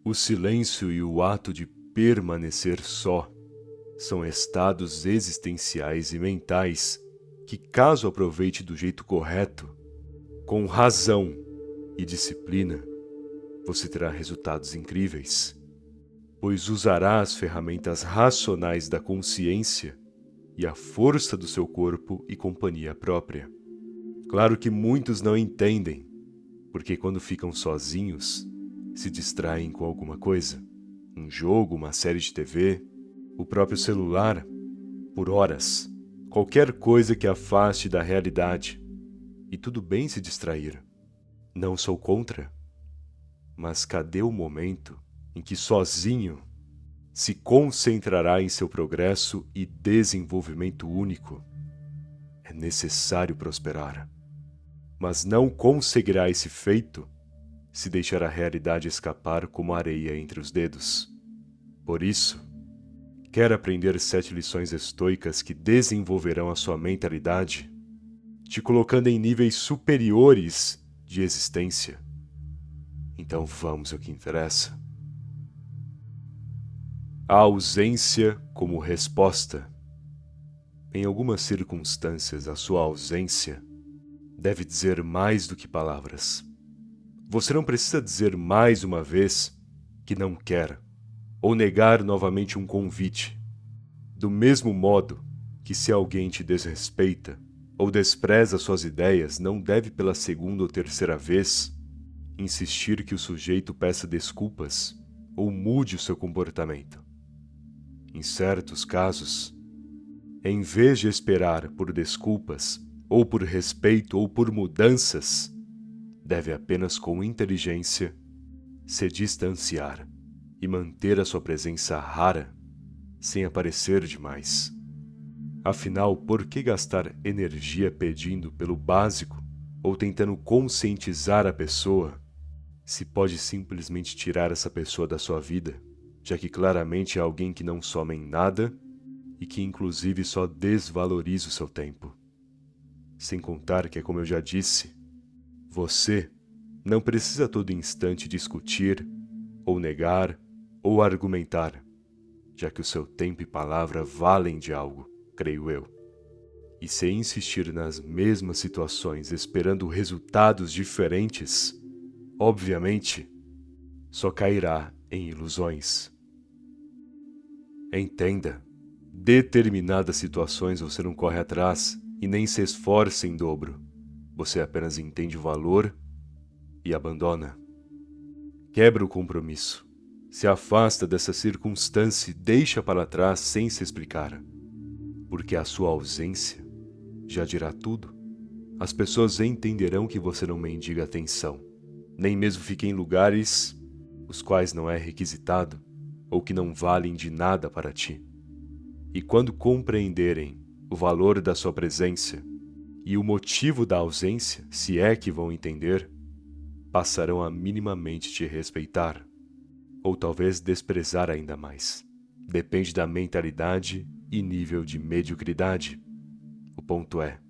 O silêncio e o ato de permanecer só são estados existenciais e mentais que, caso aproveite do jeito correto, com razão e disciplina, você terá resultados incríveis, pois usará as ferramentas racionais da consciência e a força do seu corpo e companhia própria. Claro que muitos não entendem, porque quando ficam sozinhos, se distraem com alguma coisa, um jogo, uma série de TV, o próprio celular, por horas, qualquer coisa que afaste da realidade. E tudo bem se distrair. Não sou contra. Mas cadê o momento em que sozinho se concentrará em seu progresso e desenvolvimento único? É necessário prosperar. Mas não conseguirá esse feito se deixar a realidade escapar como areia entre os dedos. Por isso, quer aprender 7 lições estoicas que desenvolverão a sua mentalidade, te colocando em níveis superiores de existência? Então vamos ao que interessa. A ausência como resposta. Em algumas circunstâncias, a sua ausência deve dizer mais do que palavras. Você não precisa dizer mais uma vez que não quer, ou negar novamente um convite. Do mesmo modo que se alguém te desrespeita ou despreza suas ideias, não deve pela segunda ou terceira vez insistir que o sujeito peça desculpas ou mude o seu comportamento. Em certos casos, em vez de esperar por desculpas, ou por respeito ou por mudanças, deve apenas com inteligência se distanciar e manter a sua presença rara, sem aparecer demais. Afinal, por que gastar energia pedindo pelo básico ou tentando conscientizar a pessoa, se pode simplesmente tirar essa pessoa da sua vida, já que claramente é alguém que não soma em nada e que inclusive só desvaloriza o seu tempo? Sem contar que, como eu já disse, você não precisa a todo instante discutir, ou negar, ou argumentar, já que o seu tempo e palavra valem de algo, creio eu. E se insistir nas mesmas situações esperando resultados diferentes, obviamente, só cairá em ilusões. Entenda, determinadas situações você não corre atrás e nem se esforça em dobro. Você apenas entende o valor e abandona. Quebra o compromisso. Se afasta dessa circunstância e deixa para trás sem se explicar. Porque a sua ausência já dirá tudo. As pessoas entenderão que você não mendiga atenção, nem mesmo fica em lugares os quais não é requisitado ou que não valem de nada para ti. E quando compreenderem o valor da sua presença e o motivo da ausência, se é que vão entender, passarão a minimamente te respeitar, ou talvez desprezar ainda mais. Depende da mentalidade e nível de mediocridade. O ponto é,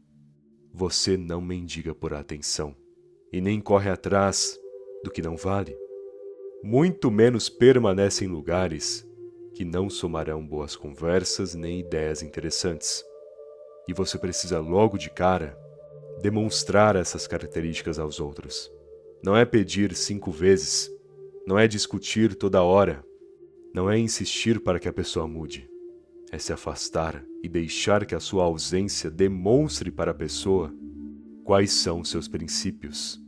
você não mendiga por atenção, e nem corre atrás do que não vale. Muito menos permanece em lugares que não somarão boas conversas nem ideias interessantes. E você precisa logo de cara demonstrar essas características aos outros. Não é pedir 5 vezes, não é discutir toda hora, não é insistir para que a pessoa mude. É se afastar e deixar que a sua ausência demonstre para a pessoa quais são seus princípios.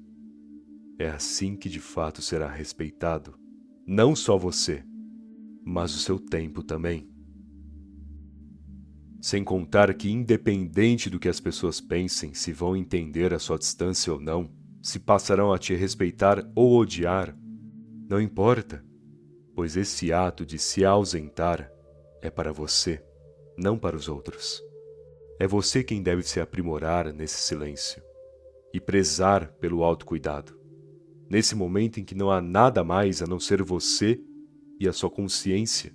É assim que de fato será respeitado, não só você, mas o seu tempo também. Sem contar que, independente do que as pessoas pensem, se vão entender a sua distância ou não, se passarão a te respeitar ou odiar, não importa, pois esse ato de se ausentar é para você, não para os outros. É você quem deve se aprimorar nesse silêncio e prezar pelo autocuidado. Nesse momento em que não há nada mais a não ser você e a sua consciência,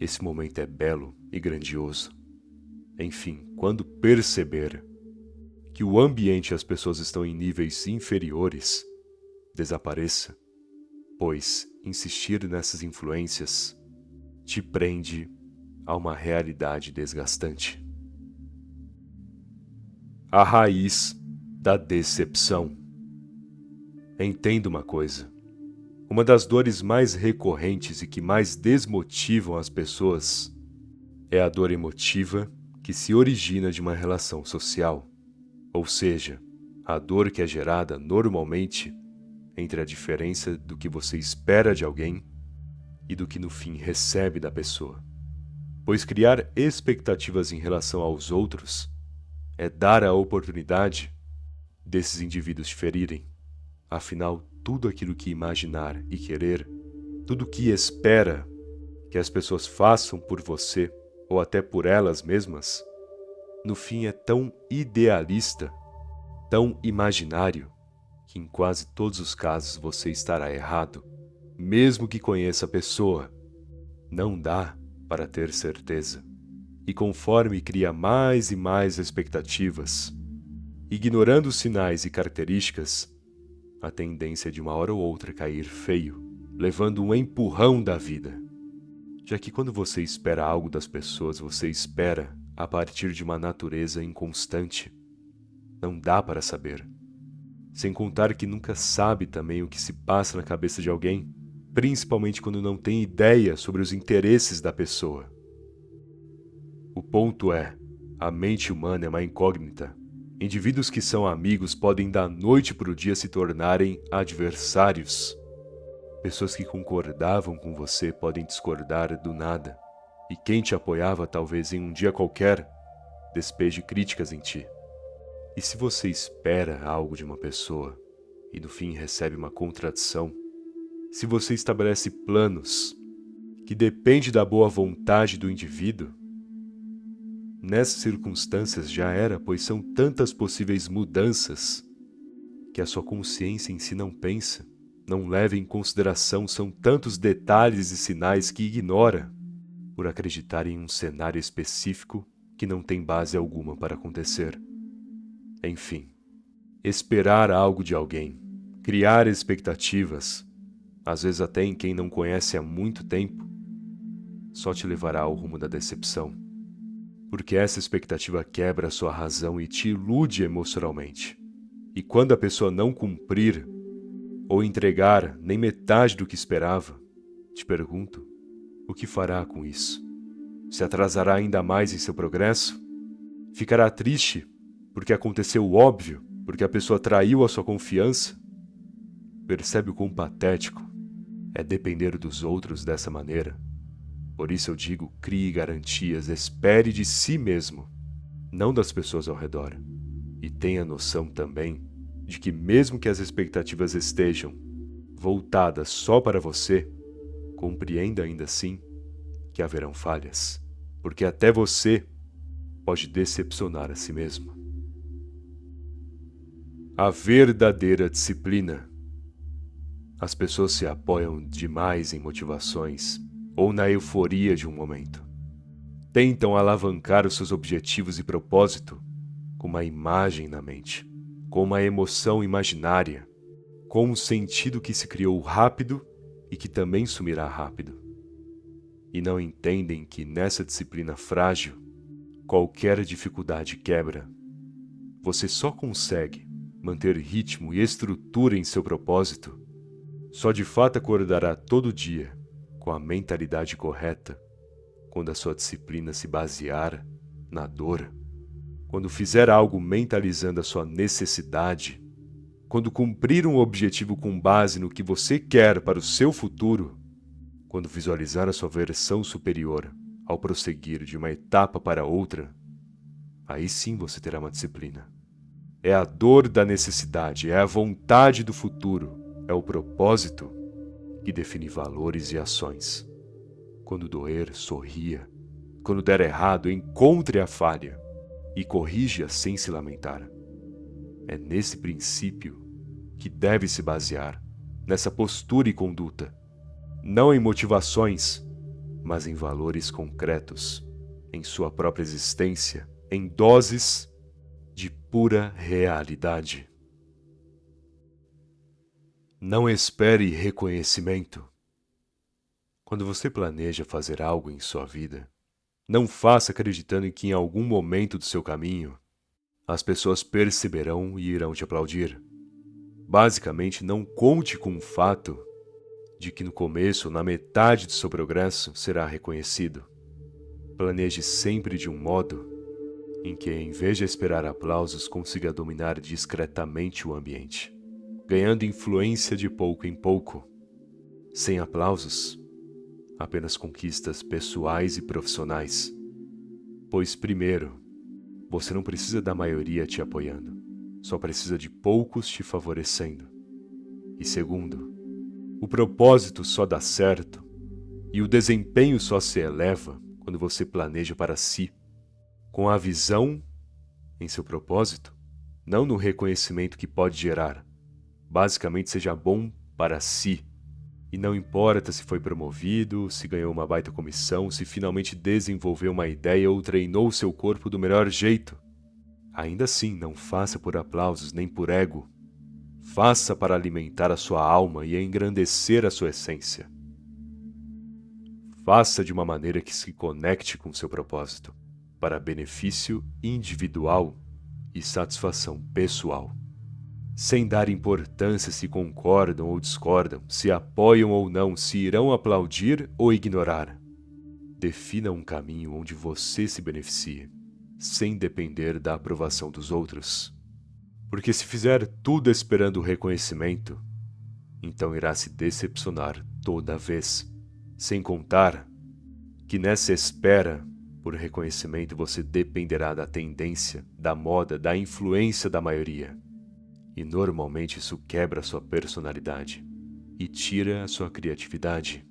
esse momento é belo e grandioso. Enfim, quando perceber que o ambiente e as pessoas estão em níveis inferiores, desapareça pois insistir nessas influências te prende a uma realidade desgastante. A raiz da decepção. Entenda uma coisa. Uma das dores mais recorrentes e que mais desmotivam as pessoas é a dor emotiva que se origina de uma relação social, ou seja, a dor que é gerada normalmente entre a diferença do que você espera de alguém e do que no fim recebe da pessoa. Pois criar expectativas em relação aos outros é dar a oportunidade desses indivíduos te ferirem. Afinal, tudo aquilo que imaginar e querer, tudo que espera que as pessoas façam por você ou até por elas mesmas, no fim é tão idealista, tão imaginário, que em quase todos os casos você estará errado, mesmo que conheça a pessoa. Não dá para ter certeza. E conforme cria mais e mais expectativas, ignorando os sinais e características, a tendência é de uma hora ou outra cair feio, levando um empurrão da vida. Já que quando você espera algo das pessoas, você espera a partir de uma natureza inconstante. Não dá para saber. Sem contar que nunca sabe também o que se passa na cabeça de alguém, principalmente quando não tem ideia sobre os interesses da pessoa. O ponto é, a mente humana é uma incógnita. Indivíduos que são amigos podem da noite para o dia se tornarem adversários. Pessoas que concordavam com você podem discordar do nada. E quem te apoiava talvez em um dia qualquer despeje críticas em ti. E se você espera algo de uma pessoa e no fim recebe uma contradição, se você estabelece planos que dependem da boa vontade do indivíduo, nessas circunstâncias já era, pois são tantas possíveis mudanças que a sua consciência em si não pensa, não leva em consideração, são tantos detalhes e sinais que ignora por acreditar em um cenário específico que não tem base alguma para acontecer. Enfim, esperar algo de alguém, criar expectativas, às vezes até em quem não conhece há muito tempo, só te levará ao rumo da decepção. Porque essa expectativa quebra a sua razão e te ilude emocionalmente. E quando a pessoa não cumprir ou entregar nem metade do que esperava, te pergunto, o que fará com isso? Se atrasará ainda mais em seu progresso? Ficará triste porque aconteceu o óbvio, porque a pessoa traiu a sua confiança? Percebe o quão patético é depender dos outros dessa maneira? Por isso eu digo, crie garantias, espere de si mesmo, não das pessoas ao redor. E tenha noção também de que mesmo que as expectativas estejam voltadas só para você, compreenda ainda assim que haverão falhas, porque até você pode decepcionar a si mesmo. A verdadeira disciplina. As pessoas se apoiam demais em motivações ou na euforia de um momento. Tentam alavancar os seus objetivos e propósito com uma imagem na mente, com uma emoção imaginária, com um sentido que se criou rápido e que também sumirá rápido. E não entendem que nessa disciplina frágil, qualquer dificuldade quebra. Você só consegue manter ritmo e estrutura em seu propósito, só de fato acordará todo dia com a mentalidade correta, quando a sua disciplina se basear na dor, quando fizer algo mentalizando a sua necessidade, quando cumprir um objetivo com base no que você quer para o seu futuro, quando visualizar a sua versão superior ao prosseguir de uma etapa para outra, aí sim você terá uma disciplina. É a dor da necessidade, é a vontade do futuro, é o propósito que define valores e ações. Quando doer, sorria. Quando der errado, encontre a falha e corrija sem se lamentar. É nesse princípio que deve se basear, nessa postura e conduta, não em motivações, mas em valores concretos, em sua própria existência, em doses de pura realidade. Não espere reconhecimento. Quando você planeja fazer algo em sua vida, não faça acreditando em que em algum momento do seu caminho as pessoas perceberão e irão te aplaudir. Basicamente, não conte com o fato de que no começo ou na metade do seu progresso será reconhecido. Planeje sempre de um modo em que, em vez de esperar aplausos, consiga dominar discretamente o ambiente, ganhando influência de pouco em pouco. Sem aplausos, apenas conquistas pessoais e profissionais. Pois, primeiro, você não precisa da maioria te apoiando, só precisa de poucos te favorecendo. E segundo, o propósito só dá certo e o desempenho só se eleva quando você planeja para si, com a visão em seu propósito, não no reconhecimento que pode gerar. Basicamente, seja bom para si. E não importa se foi promovido, se ganhou uma baita comissão, se finalmente desenvolveu uma ideia ou treinou seu corpo do melhor jeito. Ainda assim, não faça por aplausos nem por ego. Faça para alimentar a sua alma e engrandecer a sua essência. Faça de uma maneira que se conecte com seu propósito, para benefício individual e satisfação pessoal. Sem dar importância se concordam ou discordam, se apoiam ou não, se irão aplaudir ou ignorar. Defina um caminho onde você se beneficie, sem depender da aprovação dos outros. Porque se fizer tudo esperando o reconhecimento, então irá se decepcionar toda vez. Sem contar que nessa espera por reconhecimento você dependerá da tendência, da moda, da influência da maioria. E normalmente isso quebra sua personalidade e tira a sua criatividade.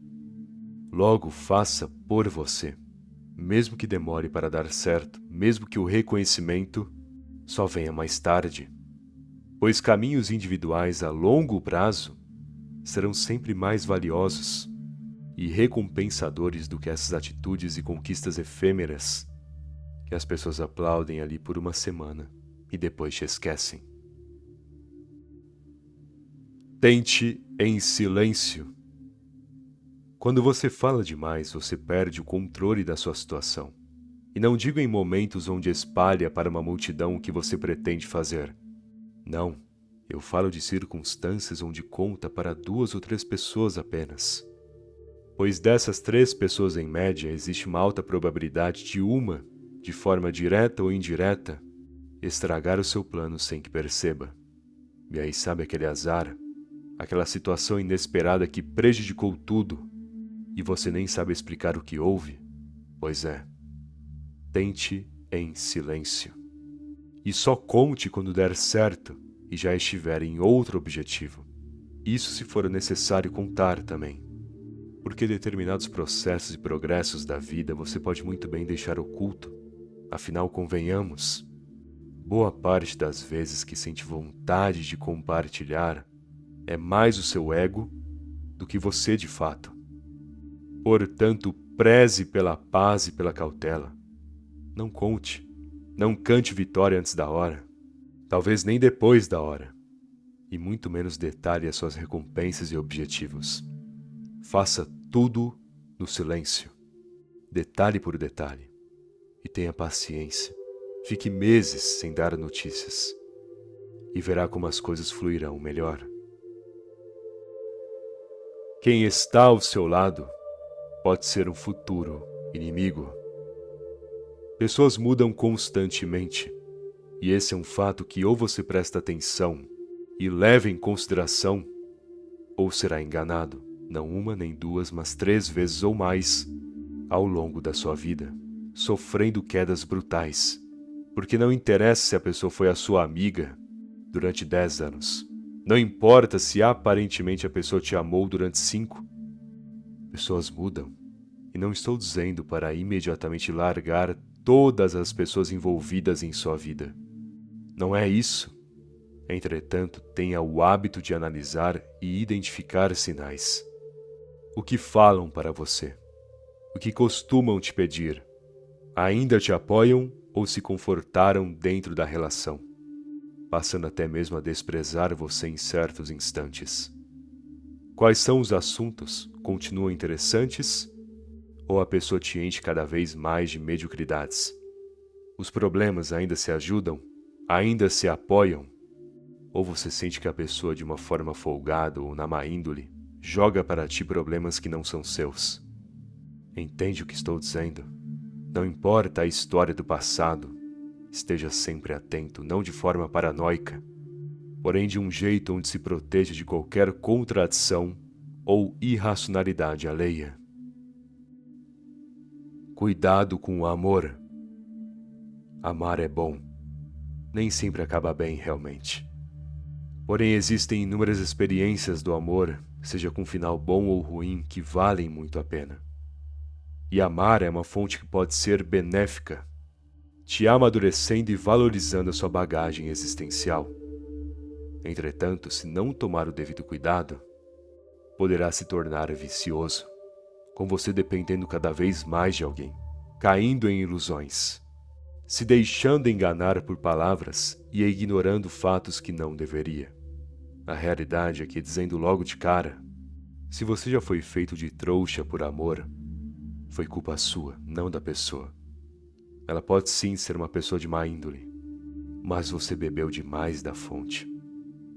Logo, faça por você, mesmo que demore para dar certo, mesmo que o reconhecimento só venha mais tarde. Pois caminhos individuais a longo prazo serão sempre mais valiosos e recompensadores do que essas atitudes e conquistas efêmeras que as pessoas aplaudem ali por uma semana e depois te esquecem. Tente em silêncio. Quando você fala demais, você perde o controle da sua situação. E não digo em momentos onde espalha para uma multidão o que você pretende fazer. Não, eu falo de circunstâncias onde conta para 2 ou 3 pessoas apenas. Pois dessas 3 pessoas em média, existe uma alta probabilidade de uma, de forma direta ou indireta, estragar o seu plano sem que perceba. E aí sabe aquele azar? Aquela situação inesperada que prejudicou tudo e você nem sabe explicar o que houve? Pois é, tente em silêncio. E só conte quando der certo e já estiver em outro objetivo. Isso se for necessário contar também. Porque determinados processos e progressos da vida você pode muito bem deixar oculto. Afinal, convenhamos, boa parte das vezes que sente vontade de compartilhar é mais o seu ego do que você de fato. Portanto, preze pela paz e pela cautela. Não conte, não cante vitória antes da hora, talvez nem depois da hora, e muito menos detalhe as suas recompensas e objetivos. Faça tudo no silêncio, detalhe por detalhe, e tenha paciência. Fique meses sem dar notícias, e verá como as coisas fluirão melhor. Quem está ao seu lado pode ser um futuro inimigo. Pessoas mudam constantemente, e esse é um fato que ou você presta atenção e leva em consideração, ou será enganado, não uma nem 2, mas 3 vezes ou mais, ao longo da sua vida, sofrendo quedas brutais, porque não interessa se a pessoa foi a sua amiga durante 10 anos. Não importa se aparentemente a pessoa te amou durante 5. Pessoas mudam. E não estou dizendo para imediatamente largar todas as pessoas envolvidas em sua vida. Não é isso. Entretanto, tenha o hábito de analisar e identificar sinais. O que falam para você? O que costumam te pedir? Ainda te apoiam ou se confortaram dentro da relação, passando até mesmo a desprezar você em certos instantes? Quais são os assuntos? Continuam interessantes? Ou a pessoa te enche cada vez mais de mediocridades? Os problemas ainda se ajudam? Ainda se apoiam? Ou você sente que a pessoa, de uma forma folgada ou na má índole, joga para ti problemas que não são seus? Entende o que estou dizendo? Não importa a história do passado, esteja sempre atento, não de forma paranoica, porém de um jeito onde se proteja de qualquer contradição ou irracionalidade alheia. Cuidado com o amor. Amar é bom. Nem sempre acaba bem, realmente. Porém, existem inúmeras experiências do amor, seja com final bom ou ruim, que valem muito a pena. E amar é uma fonte que pode ser benéfica, te amadurecendo e valorizando a sua bagagem existencial. Entretanto, se não tomar o devido cuidado, poderá se tornar vicioso, com você dependendo cada vez mais de alguém, caindo em ilusões, se deixando enganar por palavras e ignorando fatos que não deveria. A realidade é que, dizendo logo de cara, se você já foi feito de trouxa por amor, foi culpa sua, não da pessoa. Ela pode sim ser uma pessoa de má índole, mas você bebeu demais da fonte.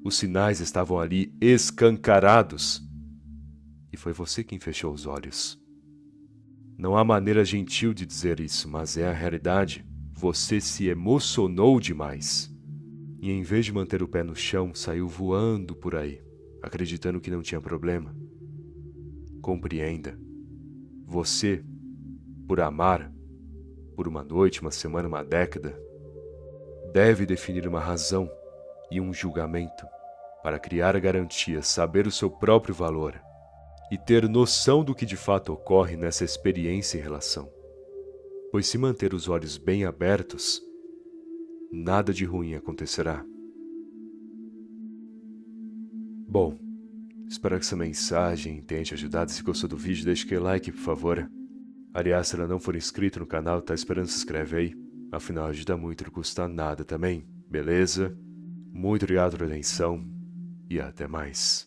Os sinais estavam ali escancarados e foi você quem fechou os olhos. Não há maneira gentil de dizer isso, mas é a realidade. Você se emocionou demais. E em vez de manter o pé no chão, saiu voando por aí, acreditando que não tinha problema. Compreenda. Você, por amar, por uma noite, uma semana, uma década, deve definir uma razão e um julgamento para criar garantias, saber o seu próprio valor e ter noção do que de fato ocorre nessa experiência e relação. Pois se manter os olhos bem abertos, nada de ruim acontecerá. Bom, espero que essa mensagem tenha te ajudado. Se gostou do vídeo, deixe aquele like, por favor. Aliás, se ela não for inscrito no canal, tá esperando, se inscreve aí. Afinal, ajuda muito, não custa nada também, beleza? Muito obrigado pela atenção e até mais.